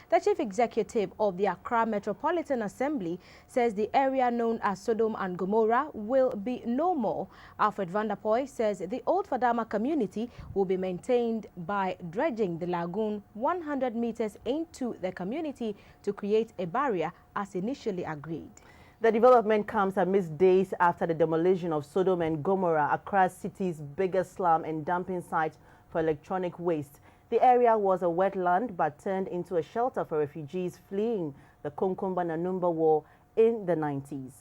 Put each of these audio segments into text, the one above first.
The chief executive of the Accra Metropolitan Assembly says the area known as Sodom and Gomorrah will be no more. Alfred Vanderpuije says the old Fadama community will be maintained by dredging the lagoon 100 meters into the community to create a barrier as initially agreed. The development comes amidst days after the demolition of Sodom and Gomorrah, Accra City's biggest slum and dumping site for electronic waste. The area was a wetland but turned into a shelter for refugees fleeing the Konkomba-Nanumba War in the 90s.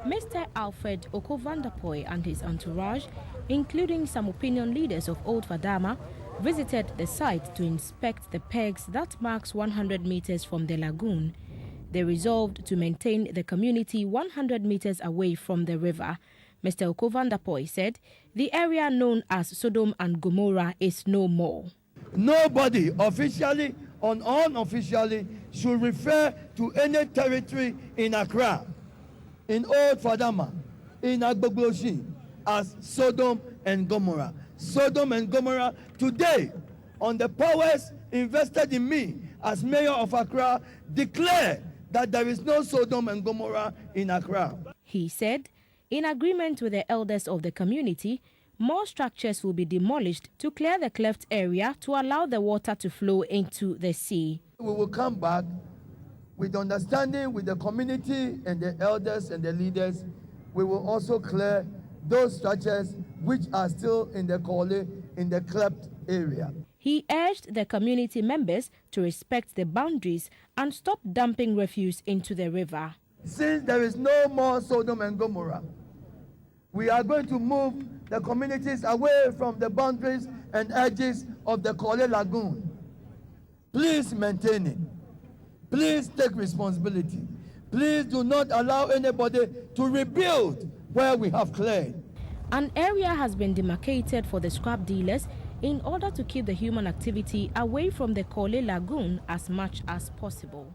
Mr. Alfred Vanderpuije and his entourage, including some opinion leaders of Old Fadama, visited the site to inspect the pegs that marks 100 meters from the lagoon. They resolved to maintain the community 100 meters away from the river. Mr. Vanderpuije said the area known as Sodom and Gomorrah is no more. Nobody, officially or unofficially, should refer to any territory in Accra, in Old Fadama, in Agbogboshi, as Sodom and Gomorrah. Sodom and Gomorrah today, on the powers invested in me as mayor of Accra, declare that there is no Sodom and Gomorrah in Accra. He said, in agreement with the elders of the community, more structures will be demolished to clear the cleft area to allow the water to flow into the sea. We will come back with understanding with the community and the elders and the leaders. We will also clear those structures which are still in the Kole, in the cleft area. He urged the community members to respect the boundaries and stop dumping refuse into the river. Since there is no more Sodom and Gomorrah, we are going to move the communities away from the boundaries and edges of the Kole Lagoon. Please maintain it. Please take responsibility. Please do not allow anybody to rebuild where we have cleared. An area has been demarcated for the scrap dealers in order to keep the human activity away from the Kole Lagoon as much as possible.